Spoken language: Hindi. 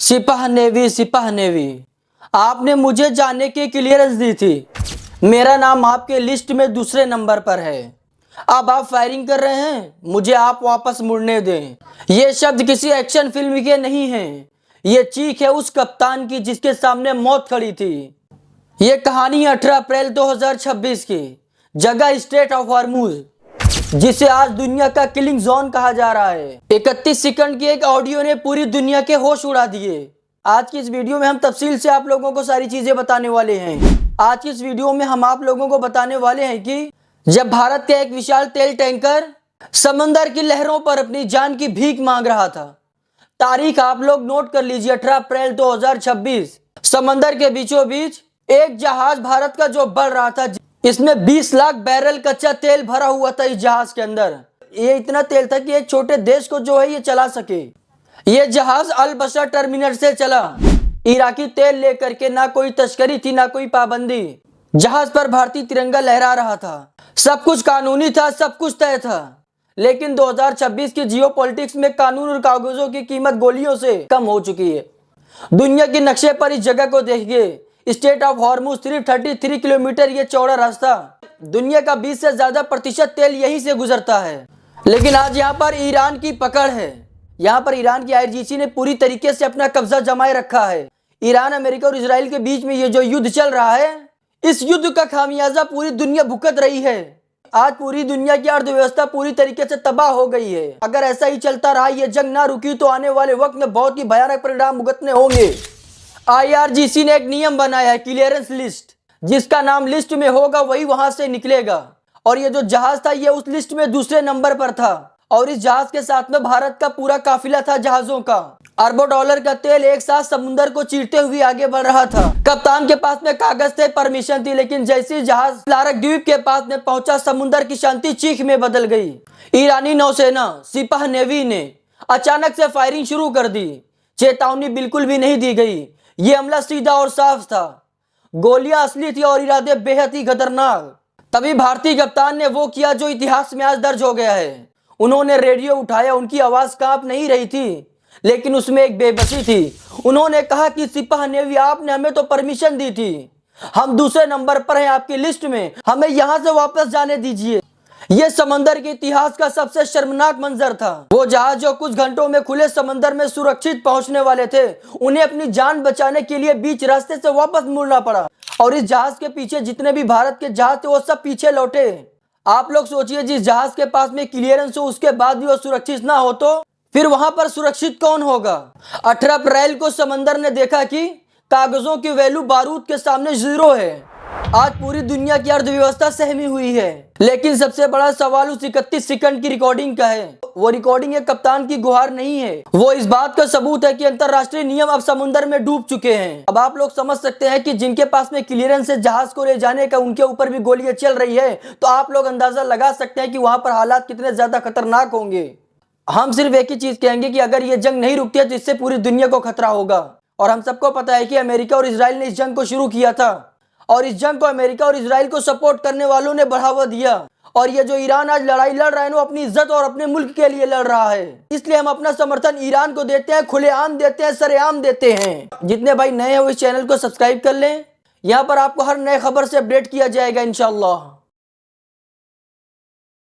सिपाह नेवी आपने मुझे जाने की क्लियरेंस दी थी। मेरा नाम आपके लिस्ट में दूसरे नंबर पर है। अब आप फायरिंग कर रहे हैं, मुझे आप वापस मुड़ने दें। ये शब्द किसी एक्शन फिल्म के नहीं हैं। ये चीख है उस कप्तान की जिसके सामने मौत खड़ी थी। ये कहानी 18 अप्रैल 2026 की। जगह स्ट्रेट ऑफ हॉर्मुज, जिसे आज दुनिया का किलिंग जोन कहा जा रहा है। 31 सेकंड की एक ऑडियो ने पूरी दुनिया के होश उड़ा दिए। आज की इस वीडियो में हम तफसील से आप लोगों को सारी चीजें बताने वाले हैं। आज की इस वीडियो में हम आप लोगों को बताने वाले हैं कि जब भारत का एक विशाल तेल टैंकर समंदर की लहरों पर अपनी जान की भीख मांग रहा था। तारीख आप लोग नोट कर लीजिए, 18 अप्रैल 2026। समंदर के बीचों बीच एक जहाज भारत का जो बढ़ रहा था, इसमें 20 लाख बैरल कच्चा तेल भरा हुआ था। इस जहाज के अंदर ये इतना तेल था कि एक छोटे देश को जो है ये चला सके। ये जहाज अल बसर टर्मिनल से चला, इराकी तेल लेकर के। ना कोई तस्करी थी, ना कोई पाबंदी। जहाज पर भारतीय तिरंगा लहरा रहा था। सब कुछ कानूनी था, सब कुछ तय था। लेकिन 2026 की जियो पॉलिटिक्स में कानून और कागजों की कीमत गोलियों से कम हो चुकी है। दुनिया के नक्शे पर इस जगह को देखिए। स्टेट ऑफ हॉर्मुज सिर्फ 33 किलोमीटर ये चौड़ा रास्ता। दुनिया का 20 से ज्यादा प्रतिशत तेल यहीं से गुजरता है। लेकिन आज यहाँ पर ईरान की पकड़ है। यहाँ पर ईरान की आईआरजीसी ने पूरी तरीके से अपना कब्जा जमाए रखा है। ईरान, अमेरिका और इजराइल के बीच में ये जो युद्ध चल रहा है, इस युद्ध का खामियाजा पूरी दुनिया भुगत रही है। आज पूरी दुनिया की अर्थव्यवस्था पूरी तरीके से तबाह हो गई है। अगर ऐसा ही चलता रहा, ये जंग ना रुकी, तो आने वाले वक्त में बहुत ही भयानक परिणाम भुगतने होंगे। आईआरजीसी ने एक नियम बनाया है, क्लियरेंस लिस्ट। जिसका नाम लिस्ट में होगा वही वहां से निकलेगा। और ये जो जहाज था ये उस लिस्ट में दूसरे नंबर पर था। और इस जहाज के साथ में भारत का पूरा काफिला था जहाजों का। अरबों डॉलर का तेल एक साथ समुद्र को चीरते हुए आगे बढ़ रहा था। कप्तान के पास में कागज थे, परमिशन थी, लेकिन जैसे ही जहाज लारक द्वीप के पास में पहुंचा, समुद्र की शांति चीख में बदल गई। ईरानी नौसेना सिपाह नेवी ने अचानक से फायरिंग शुरू कर दी। चेतावनी बिल्कुल भी नहीं दी गई। ये हमला सीधा और साफ था। गोलियां असली थी और इरादे बेहद ही खतरनाक। तभी भारतीय कप्तान ने वो किया जो इतिहास में आज दर्ज हो गया है। उन्होंने रेडियो उठाया। उनकी आवाज कांप नहीं रही थी, लेकिन उसमें एक बेबसी थी। उन्होंने कहा कि सिपाह नेवी, आपने हमें तो परमिशन दी थी, हम दूसरे नंबर पर हैं आपकी लिस्ट में, हमें यहां से वापस जाने दीजिए। यह समंदर के इतिहास का सबसे शर्मनाक मंजर था। वो जहाज जो कुछ घंटों में खुले समंदर में सुरक्षित पहुंचने वाले थे, उन्हें अपनी जान बचाने के लिए बीच रास्ते से वापस मुड़ना पड़ा। और इस जहाज के पीछे जितने भी भारत के जहाज थे वो सब पीछे लौटे। आप लोग सोचिए, जिस जहाज के पास में क्लियरेंस हो उसके बाद भी वो सुरक्षित ना हो तो फिर वहां पर सुरक्षित कौन होगा। 18 अप्रैल को समंदर ने देखा कि कागजों की वैल्यू बारूद के सामने जीरो है। आज पूरी दुनिया की अर्थव्यवस्था सहमी हुई है। लेकिन सबसे बड़ा सवाल उस 31 सेकंड की रिकॉर्डिंग का है। वो रिकॉर्डिंग एक कप्तान की गुहार नहीं है, वो इस बात का सबूत है कि अंतरराष्ट्रीय नियम अब समुद्र में डूब चुके हैं। अब आप लोग समझ सकते हैं कि जिनके पास में क्लियरेंस है जहाज को ले जाने का, उनके ऊपर भी गोलियां चल रही है। तो आप लोग अंदाजा लगा सकते हैं कि वहां पर हालात कितने ज्यादा खतरनाक होंगे। हम सिर्फ एक ही चीज कहेंगे कि अगर ये जंग नहीं रुकती है तो इससे पूरी दुनिया को खतरा होगा। और हम सबको पता है कि अमेरिका और इजराइल ने इस जंग को शुरू किया था, और इस जंग को अमेरिका और इजराइल को सपोर्ट करने वालों ने बढ़ावा दिया। और ये जो ईरान आज लड़ाई लड़ रहा है, वो अपनी इज्जत और अपने मुल्क के लिए लड़ रहा है। इसलिए हम अपना समर्थन ईरान को देते हैं, खुलेआम देते हैं, सरेआम देते हैं। जितने भाई नए हैं वो इस चैनल को सब्सक्राइब कर लें। यहाँ पर आपको हर नए खबर से अपडेट किया जाएगा इंशाअल्लाह।